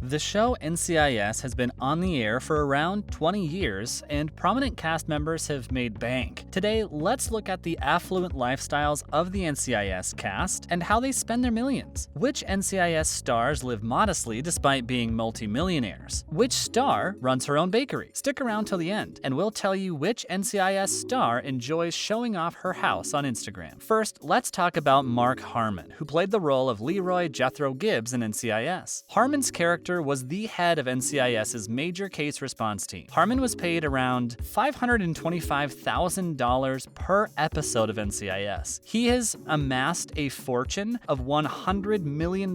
The show NCIS has been on the air for around 20 years, and prominent cast members have made bank. Today, let's look at the affluent lifestyles of the NCIS cast and how they spend their millions. Which NCIS stars live modestly despite being multimillionaires? Which star runs her own bakery? Stick around till the end, and we'll tell you which NCIS star enjoys showing off her house on Instagram. First, let's talk about Mark Harmon, who played the role of Leroy Jethro Gibbs in NCIS. Harmon's character was the head of NCIS's major case response team. Harmon was paid around $525,000 per episode of NCIS. He has amassed a fortune of $100 million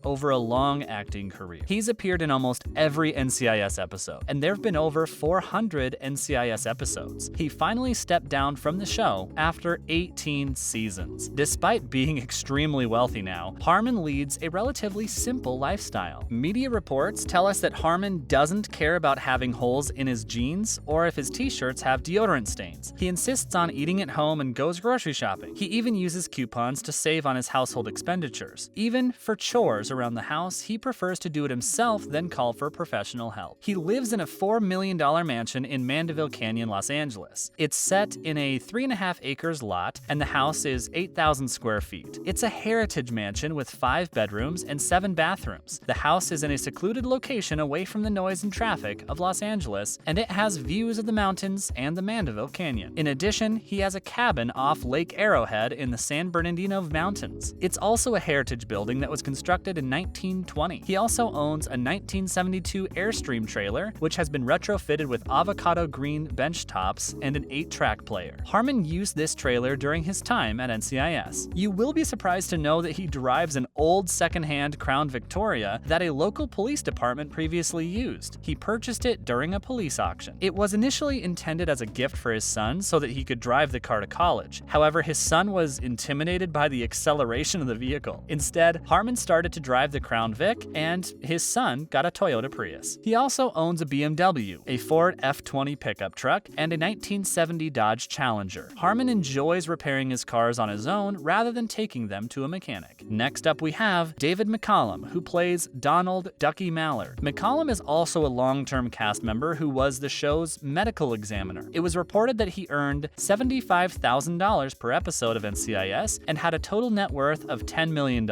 over a long acting career. He's appeared in almost every NCIS episode, and there have been over 400 NCIS episodes. He finally stepped down from the show after 18 seasons. Despite being extremely wealthy now, Harmon leads a relatively simple lifestyle. Media reports tell us that Harmon doesn't care about having holes in his jeans or if his t-shirts have deodorant stains. He insists on eating at home and goes grocery shopping. He even uses coupons to save on his household expenditures. Even for chores around the house, he prefers to do it himself than call for professional help. He lives in a $4 million mansion in Mandeville Canyon, Los Angeles. It's set in a 3.5 acres lot, and the house is 8,000 square feet. It's a heritage mansion with 5 bedrooms and 7 bathrooms. The house is in a secluded location away from the noise and traffic of Los Angeles, and it has views of the mountains and the Mandeville Canyon. In addition, he has a cabin off Lake Arrowhead in the San Bernardino Mountains. It's also a heritage building that was constructed in 1920. He also owns a 1972 Airstream trailer, which has been retrofitted with avocado green bench tops and an 8-track player. Harmon used this trailer during his time at NCIS. You will be surprised to know that he drives an old secondhand Crown Victoria that a local police department previously used. He purchased it during a police auction. It was initially intended as a gift for his son so that he could drive the car to college. However, his son was intimidated by the acceleration of the vehicle. Instead, Harmon started to drive the Crown Vic, and his son got a Toyota Prius. He also owns a BMW, a Ford F-20 pickup truck, and a 1970 Dodge Challenger. Harmon enjoys repairing his cars on his own rather than taking them to a mechanic. Next up we have David McCallum, who plays Donald Ducky Mallard. McCallum is also a long-term cast member who was the show's medical examiner. It was reported that he earned $75,000 per episode of NCIS and had a total net worth of $10 million.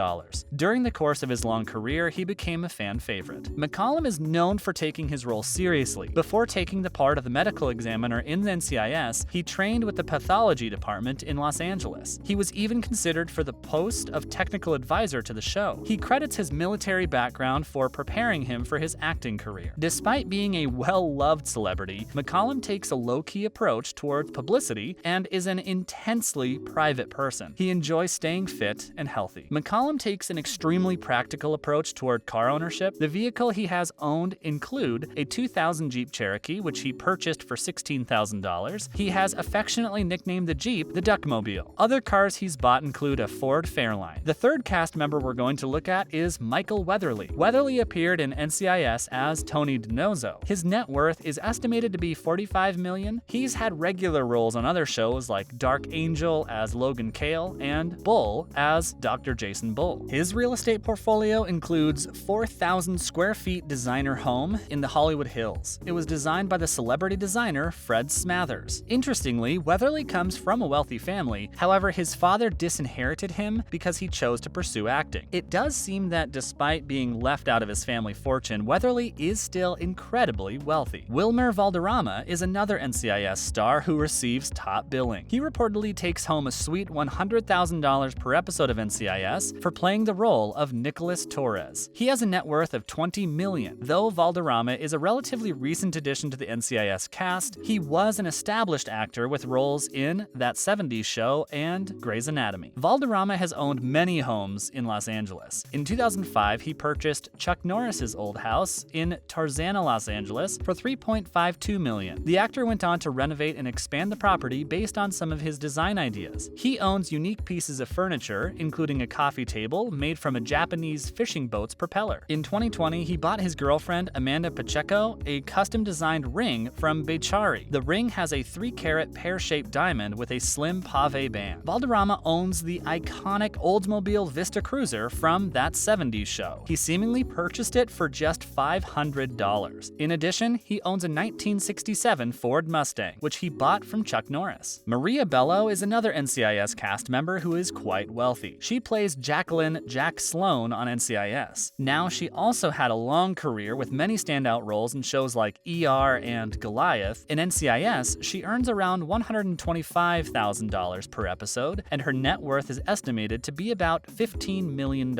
During the course of his long career, he became a fan favorite. McCallum is known for taking his role seriously. Before taking the part of the medical examiner in the NCIS, he trained with the pathology department in Los Angeles. He was even considered for the post of technical advisor to the show. He credits his military background for preparing him for his acting career. Despite being a well-loved celebrity, McCallum takes a low-key approach towards publicity and is an intensely private person. He enjoys staying fit and healthy. McCallum takes an extremely practical approach toward car ownership. The vehicle he has owned include a 2000 Jeep Cherokee, which he purchased for $16,000. He has affectionately nicknamed the Jeep the Duckmobile. Other cars he's bought include a Ford Fairline. The third cast member we're going to look at is Michael Weatherly. Weatherly appeared in NCIS as Tony DiNozzo. His net worth is estimated to be $45 million. He's had regular roles on other shows like Dark Angel as Logan Cale and Bull as Dr. Jason Bull. His real estate portfolio includes 4,000 square feet designer home in the Hollywood Hills. It was designed by the celebrity designer Fred Smathers. Interestingly, Weatherly comes from a wealthy family. However, his father disinherited him because he chose to pursue acting. It does seem that despite being left out of his family fortune, Weatherly is still incredibly wealthy. Wilmer Valderrama is another NCIS star who receives top billing. He reportedly takes home a sweet $100,000 per episode of NCIS for playing the role of Nicholas Torres. He has a net worth of $20 million. Though Valderrama is a relatively recent addition to the NCIS cast, he was an established actor with roles in That 70s Show and Grey's Anatomy. Valderrama has owned many homes in Los Angeles. In 2005, he purchased Chuck Norris's old house in Tarzana, Los Angeles for $3.52 million. The actor went on to renovate and expand the property based on some of his design ideas. He owns unique pieces of furniture, including a coffee table made from a Japanese fishing boat's propeller. In 2020, he bought his girlfriend, Amanda Pacheco, a custom-designed ring from Bechari. The ring has a 3-carat pear-shaped diamond with a slim pave band. Valderrama owns the iconic Oldsmobile Vista Cruiser from That 70s Show. He seemingly purchased it for just $500. In addition, he owns a 1967 Ford Mustang, which he bought from Chuck Norris. Maria Bello is another NCIS cast member who is quite wealthy. She plays Jacqueline Jack Sloan on NCIS. Now, she also had a long career with many standout roles in shows like ER and Goliath. In NCIS, she earns around $125,000 per episode, and her net worth is estimated to be about $15 million.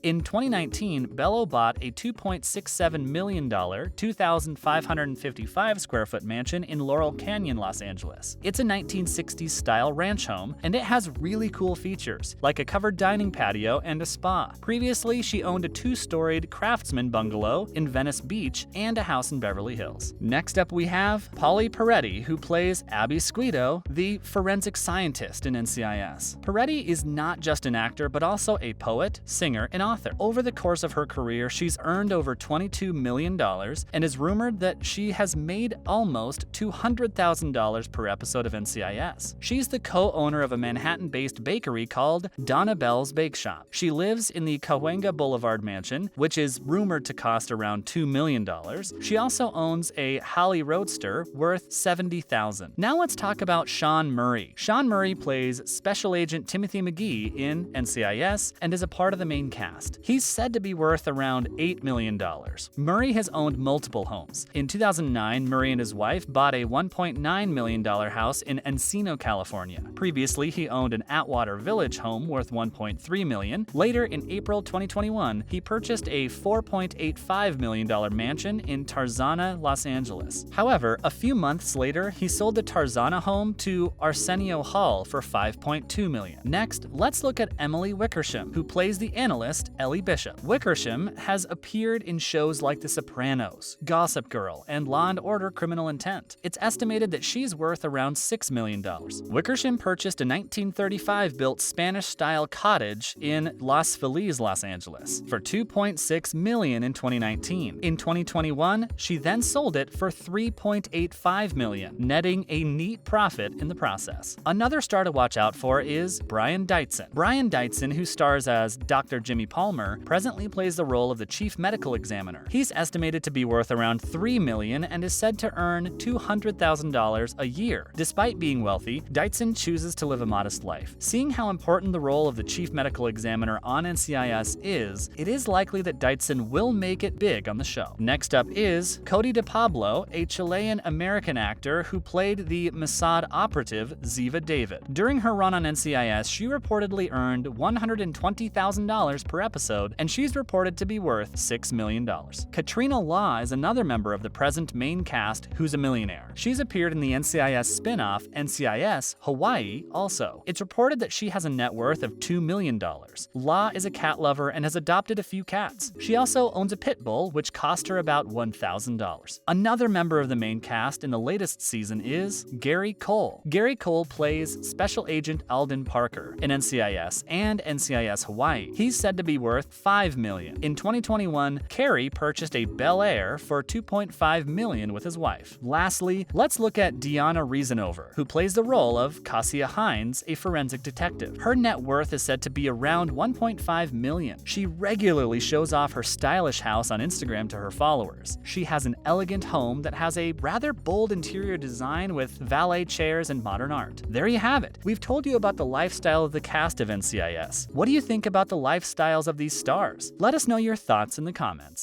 In 2019, Bello bought a $2.67 million, 2,555 square foot mansion in Laurel Canyon, Los Angeles. It's a 1960s style ranch home, and it has really cool features, like a covered dining patio and a spa. Previously, she owned a 2-storied craftsman bungalow in Venice Beach and a house in Beverly Hills. Next up, we have Pauley Perrette, who plays Abby Squito, the forensic scientist in NCIS. Perrette is not just an actor, but also a poet, singer, and author. Over the course of her career, she's earned over $22 million and is rumored that she has made almost $200,000 per episode of NCIS. She's the co-owner of a Manhattan-based bakery called Donna Bell's Bake Shop. She lives in the Cahuenga Boulevard mansion, which is rumored to cost around $2 million. She also owns a Holly Roadster worth $70,000. Now let's talk about Sean Murray. Sean Murray plays Special Agent Timothy McGee in NCIS and is a part of the main cast. He's said to be worth around $8 million. Murray has owned multiple homes. In 2009, Murray and his wife bought a $1.9 million house in Encino, California. Previously, he owned an Atwater Village home worth $1.3 million. Later, in April 2021, he purchased a $4.85 million mansion in Tarzana, Los Angeles. However, a few months later, he sold the Tarzana home to Arsenio Hall for $5.2 million. Next, let's look at Emily Wickersham, who plays the analyst Ellie Bishop. Wickersham has appeared in shows like The Sopranos, Gossip Girl, and Law & Order: Criminal Intent. It's estimated that she's worth around $6 million. Wickersham purchased a 1935-built Spanish-style cottage in Los Feliz, Los Angeles, for $2.6 million in 2019. In 2021, she then sold it for $3.85 million, netting a neat profit in the process. Another star to watch out for is Brian Deitzen. Brian Deitzen, who stars as Dr. Jimmy Palmer, presently plays the role of the chief medical examiner. He's estimated to be worth around $3 million and is said to earn $200,000 a year. Despite being wealthy, Deitzen chooses to live a modest life. Seeing how important the role of the chief medical examiner on NCIS is, it is likely that Deitzen will make it big on the show. Next up is Cody DePablo, a Chilean-American actor who played the Mossad operative Ziva David. During her run on NCIS, she reportedly earned $120,000 per episode, and she's reported to be worth $6 million. Katrina Law is another member of the present main cast who's a millionaire. She's appeared in the NCIS spin-off NCIS Hawaii also. It's reported that she has a net worth of $2 million. Law is a cat lover and has adopted a few cats. She also owns a pit bull, which cost her about $1,000. Another member of the main cast in the latest season is Gary Cole. Gary Cole plays Special Agent Alden Parker in NCIS and NCIS Hawaii. He's said to be worth $5 million. In 2021, Carey purchased a Bel Air for $2.5 million with his wife. Lastly, let's look at Deanna Reasonover, who plays the role of Cassia Hines, a forensic detective. Her net worth is said to be around $1.5 million. She regularly shows off her stylish house on Instagram to her followers. She has an elegant home that has a rather bold interior design with valet chairs and modern art. There you have it. We've told you about the lifestyle of the cast of NCIS. What do you think about the lifestyles of these stars? Let us know your thoughts in the comments.